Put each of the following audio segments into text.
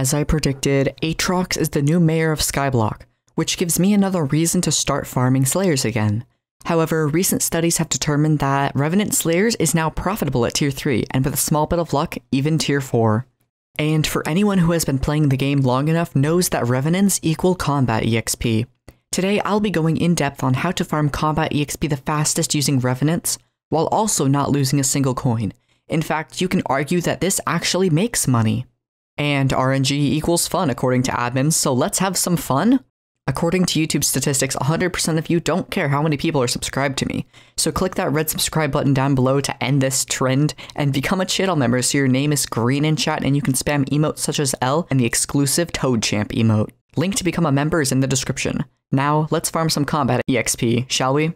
As I predicted, Aatrox is the new mayor of Skyblock, which gives me another reason to start farming Slayers again. However, recent studies have determined that Revenant Slayers is now profitable at tier 3, and with a small bit of luck, even tier 4. And for anyone who has been playing the game long enough knows that Revenants equal combat EXP. Today I'll be going in depth on how to farm combat EXP the fastest using Revenants, while also not losing a single coin. In fact, you can argue that this actually makes money. And RNG equals fun according to admins, so let's have some fun? According to YouTube statistics, 100% of you don't care how many people are subscribed to me. So click that red subscribe button down below to end this trend, and become a channel member so your name is green in chat and you can spam emotes such as L and the exclusive Toad Champ emote. Link to become a member is in the description. Now, let's farm some combat EXP, shall we?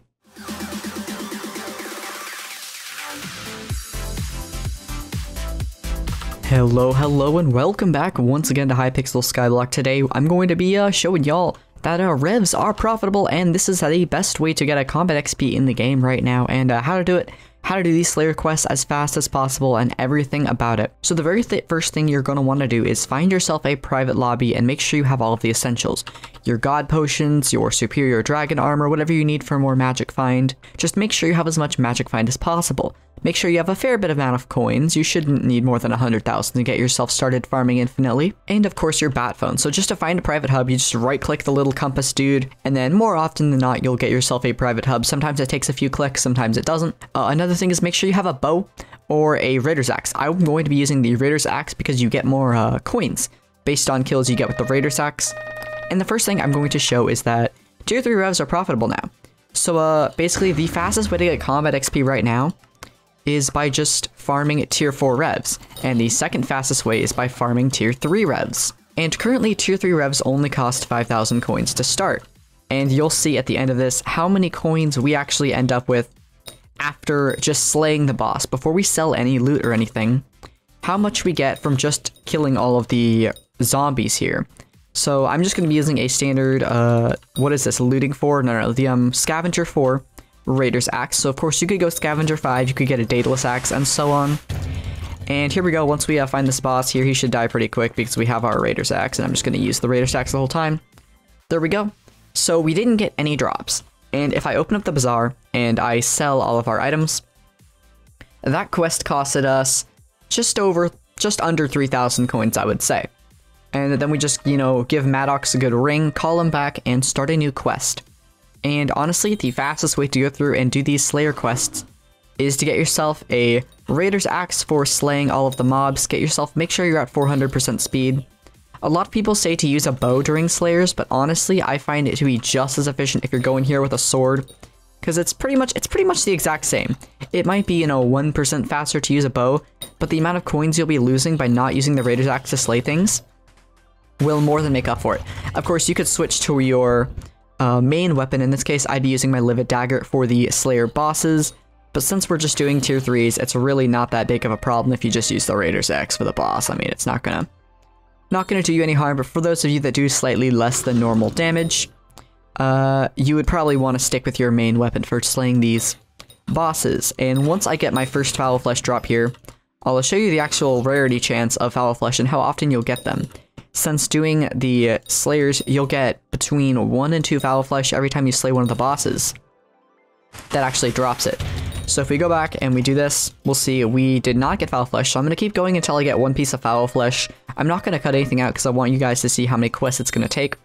Hello, and welcome back once again to Hypixel Skyblock. Today, I'm going to be showing y'all that revs are profitable, and this is the best way to get a combat XP in the game right now, and how to do it, how to do these Slayer quests as fast as possible, and everything about it. So the very first thing you're going to want to do is find yourself a private lobby and make sure you have all of the essentials. Your god potions, your superior dragon armor, whatever you need for more magic find. Just make sure you have as much magic find as possible. Make sure you have a fair bit amount of coins. You shouldn't need more than 100,000 to get yourself started farming infinitely. And of course your bat phone. So just to find a private hub, you just right click the little compass dude, and then more often than not, you'll get yourself a private hub. Sometimes it takes a few clicks, sometimes it doesn't. Another thing is make sure you have a bow or a Raider's Axe. I'm going to be using the Raider's Axe because you get more coins based on kills you get with the Raider's Axe. And the first thing I'm going to show is that tier 3 revs are profitable now. So basically the fastest way to get combat XP right now is by just farming tier 4 revs, and the second fastest way is by farming tier 3 revs. And currently tier 3 revs only cost 5,000 coins to start, and you'll see at the end of this how many coins we actually end up with after just slaying the boss, before we sell any loot or anything, how much we get from just killing all of the zombies here. So I'm just going to be using a standard, what is this, looting 4? No, the scavenger 4. Raider's Axe. So of course you could go Scavenger 5, you could get a Daedalus Axe, and so on. And here we go. Once we find this boss here, he should die pretty quick because we have our Raider's Axe, and I'm just going to use the Raider's Axe the whole time. There we go. So we didn't get any drops. And if I open up the bazaar and I sell all of our items, that quest costed us just under 3,000 coins, I would say. And then we just, you know, give Maddox a good ring, call him back, and start a new quest. And honestly, the fastest way to go through and do these Slayer quests is to get yourself a Raider's Axe for slaying all of the mobs. Make sure you're at 400% speed. A lot of people say to use a bow during Slayers, but honestly, I find it to be just as efficient if you're going here with a sword, because it's pretty much the exact same. It might be, you know, 1% faster to use a bow, but the amount of coins you'll be losing by not using the Raider's Axe to slay things will more than make up for it. Of course, you could switch to your main weapon. In this case, I'd be using my Livid Dagger for the Slayer bosses, but since we're just doing tier 3s, it's really not that big of a problem if you just use the Raider's Axe for the boss. I mean, it's not gonna do you any harm, but for those of you that do slightly less than normal damage, you would probably want to stick with your main weapon for slaying these bosses. And once I get my first Foul Flesh drop here, I'll show you the actual rarity chance of Foul Flesh and how often you'll get them. Since doing the Slayers, you'll get between 1 and 2 Foul Flesh every time you slay one of the bosses. That actually drops it. So if we go back and we do this, we'll see we did not get Foul Flesh, so I'm going to keep going until I get 1 piece of Foul Flesh. I'm not going to cut anything out because I want you guys to see how many quests it's going to take.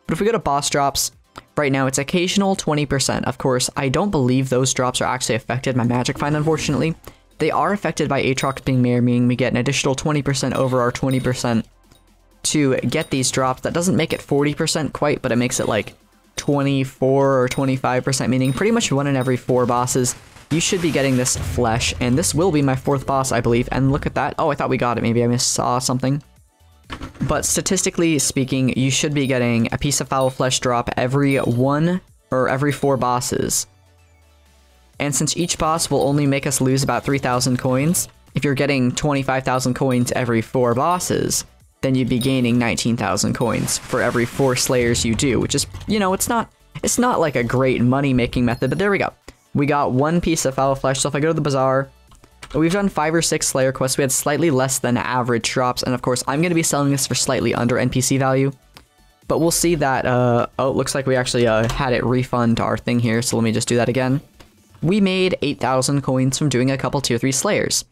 But if we go to boss drops, right now it's occasional 20%. Of course, I don't believe those drops are actually affected by Magic Find, unfortunately. They are affected by Aatrox being mayor, meaning we get an additional 20% over our 20% to get these drops. That doesn't make it 40% quite, but it makes it like 24 or 25%, meaning pretty much 1 in every 4 bosses you should be getting this flesh, and this will be my 4th boss, I believe. And look at that. Oh, I thought we got it. Maybe I saw something. But statistically speaking, you should be getting a piece of Foul Flesh drop every 1 or every 4 bosses. And since each boss will only make us lose about 3,000 coins, if you're getting 25,000 coins every 4 bosses, then you'd be gaining 19,000 coins for every 4 Slayers you do, which is, you know, it's not like a great money-making method, but there we go. We got 1 piece of Foul Flesh, so if I go to the bazaar, We've done 5 or 6 Slayer quests. We had slightly less than average drops, and of course, I'm going to be selling this for slightly under NPC value. But we'll see that, oh, it looks like we actually had it refund our thing here, so let me just do that again. We made 8,000 coins from doing a couple tier 3 Slayers.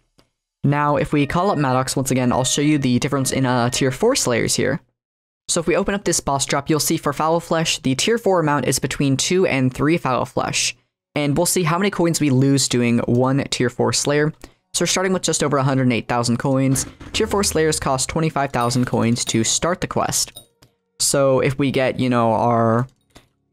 Now, if we call up Aatrox once again, I'll show you the difference in tier 4 Slayers here. So if we open up this boss drop, you'll see for Foul Flesh, the tier 4 amount is between 2 and 3 Foul Flesh. And we'll see how many coins we lose doing one tier 4 Slayer. So we're starting with just over 108,000 coins. Tier 4 Slayers cost 25,000 coins to start the quest. So if we get, you know, our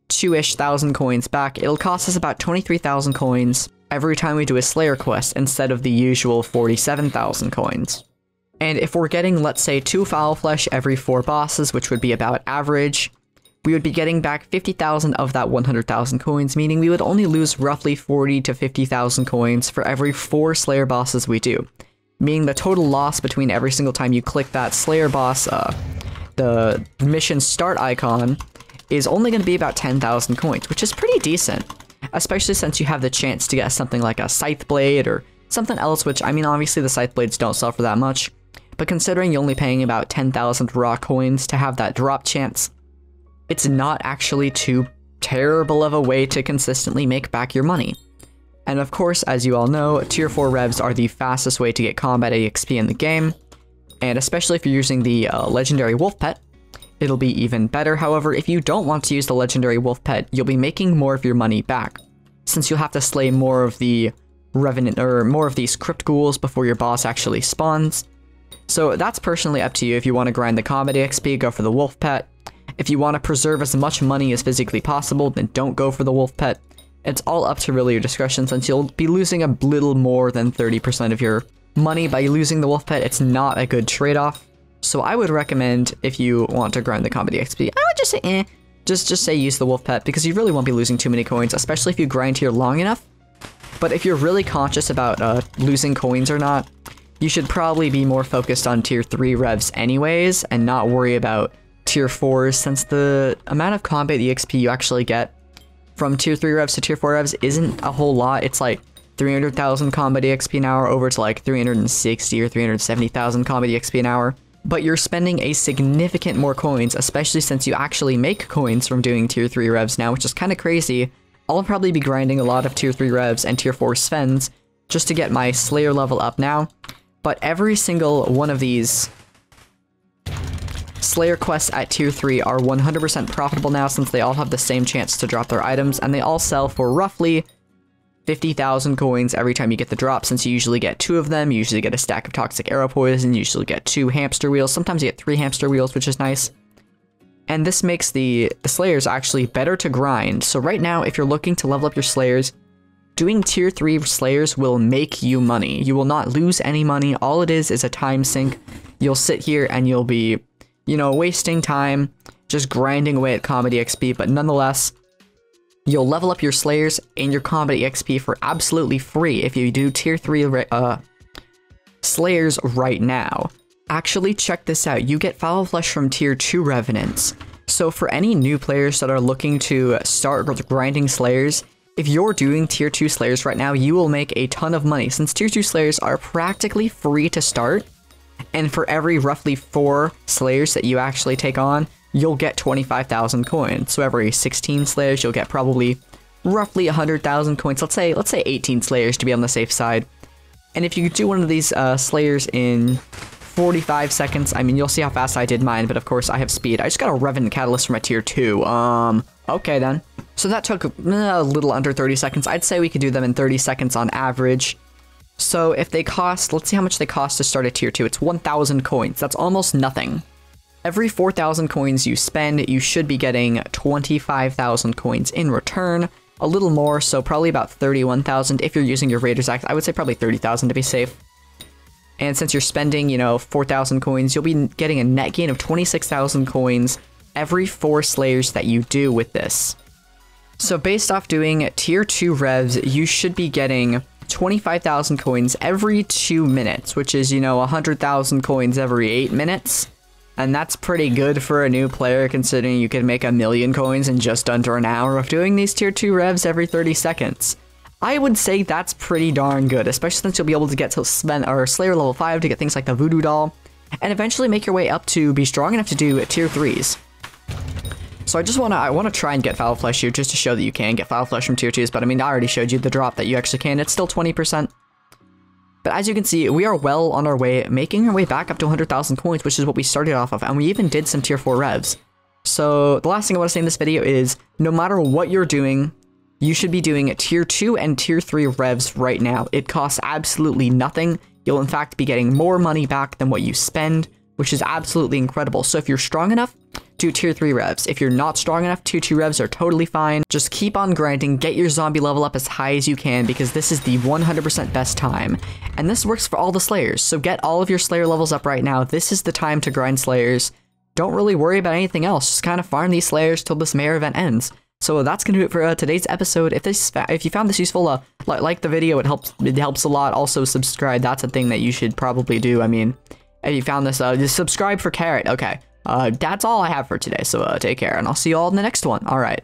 2-ish thousand coins back, it'll cost us about 23,000 coins every time we do a Slayer quest instead of the usual 47,000 coins. And if we're getting, let's say, 2 Foul Flesh every 4 bosses, which would be about average, we would be getting back 50,000 of that 100,000 coins, meaning we would only lose roughly 40 to 50,000 coins for every 4 Slayer bosses we do. Meaning the total loss between every single time you click that Slayer boss, the mission start icon, is only going to be about 10,000 coins, which is pretty decent. Especially since you have the chance to get something like a Scythe Blade or something else, which, I mean, obviously the Scythe Blades don't sell for that much. But considering you're only paying about 10,000 raw coins to have that drop chance, it's not actually too terrible of a way to consistently make back your money. And of course, as you all know, tier 4 revs are the fastest way to get combat EXP in the game, and especially if you're using the legendary wolf pet, it'll be even better. However, if you don't want to use the legendary wolf pet, you'll be making more of your money back, since you'll have to slay more of the revenant or more of these crypt ghouls before your boss actually spawns. So that's personally up to you. If you want to grind the combat EXP, go for the wolf pet. If you want to preserve as much money as physically possible, then don't go for the wolf pet. It's all up to really your discretion, since you'll be losing a little more than 30% of your money by losing the wolf pet. It's not a good trade-off. So I would recommend, if you want to grind the combat EXP, I would just say just say use the wolf pet, because you really won't be losing too many coins, especially if you grind here long enough. But if you're really conscious about losing coins or not, you should probably be more focused on tier 3 revs anyways, and not worry about tier 4s, since the amount of combat EXP you actually get from tier 3 revs to tier 4 revs isn't a whole lot. It's like 300,000 combat EXP an hour over to like 360 or 370,000 combat EXP an hour. But you're spending a significant more coins, especially since you actually make coins from doing tier 3 revs now, which is kind of crazy. I'll probably be grinding a lot of tier 3 revs and tier 4 Svens just to get my Slayer level up now. But every single one of these Slayer quests at tier 3 are 100% profitable now, since they all have the same chance to drop their items, and they all sell for roughly 50,000 coins every time you get the drop, since you usually get 2 of them. You usually get a stack of toxic arrow poison, you usually get 2 hamster wheels, sometimes you get 3 hamster wheels, which is nice. And this makes the Slayers actually better to grind. So right now, if you're looking to level up your Slayers, doing tier 3 Slayers will make you money. You will not lose any money. All it is a time sink. You'll sit here and you'll be, you know, wasting time just grinding away at combat EXP, but nonetheless, you'll level up your Slayers and your combat EXP for absolutely free if you do tier 3 Slayers right now. Actually, check this out. You get Foul Flesh from tier 2 Revenants. So for any new players that are looking to start grinding Slayers, if you're doing tier 2 Slayers right now, you will make a ton of money, since tier 2 Slayers are practically free to start. And for every roughly 4 Slayers that you actually take on, you'll get 25,000 coins. So every 16 Slayers, you'll get probably roughly 100,000 coins. Let's say 18 Slayers to be on the safe side. And if you do one of these Slayers in 45 seconds, I mean, you'll see how fast I did mine, but of course I have speed. I just got a Revenant Catalyst from a tier 2. Okay then. So that took a little under 30 seconds. I'd say we could do them in 30 seconds on average. So if they cost, let's see how much they cost to start at tier 2. It's 1,000 coins. That's almost nothing. Every 4,000 coins you spend, you should be getting 25,000 coins in return. A little more, so probably about 31,000 if you're using your Raider's Axe. I would say probably 30,000 to be safe. And since you're spending, you know, 4,000 coins, you'll be getting a net gain of 26,000 coins every 4 Slayers that you do with this. So based off doing tier 2 revs, you should be getting 25,000 coins every 2 minutes, which is, you know, 100,000 coins every 8 minutes. And that's pretty good for a new player, considering you can make 1,000,000 coins in just under an hour of doing these tier 2 revs every 30 seconds. I would say that's pretty darn good, especially since you'll be able to get to Slayer level 5 to get things like the Voodoo Doll, and eventually make your way up to be strong enough to do tier 3s. So I want to try and get Foul Flesh here just to show that you can get Foul Flesh from tier 2s, but I mean, I already showed you the drop that you actually can. It's still 20%. But as you can see, we are well on our way, making our way back up to 100,000 coins, which is what we started off of, and we even did some tier 4 revs. So the last thing I want to say in this video is, no matter what you're doing, you should be doing tier 2 and tier 3 revs right now. It costs absolutely nothing. You'll in fact be getting more money back than what you spend, which is absolutely incredible. So if you're strong enough, do tier 3 revs. If you're not strong enough, tier 2 revs are totally fine. Just keep on grinding, get your zombie level up as high as you can, because this is the 100% best time. And this works for all the Slayers, so get all of your Slayer levels up right now. This is the time to grind Slayers. Don't really worry about anything else, just kind of farm these Slayers till this Mayor event ends. So that's gonna do it for today's episode. If you found this useful, like the video, it helps a lot. Also subscribe, that's a thing that you should probably do. I mean, if you found this, just subscribe for Carrot. Okay. That's all I have for today, so take care, and I'll see you all in the next one. All right.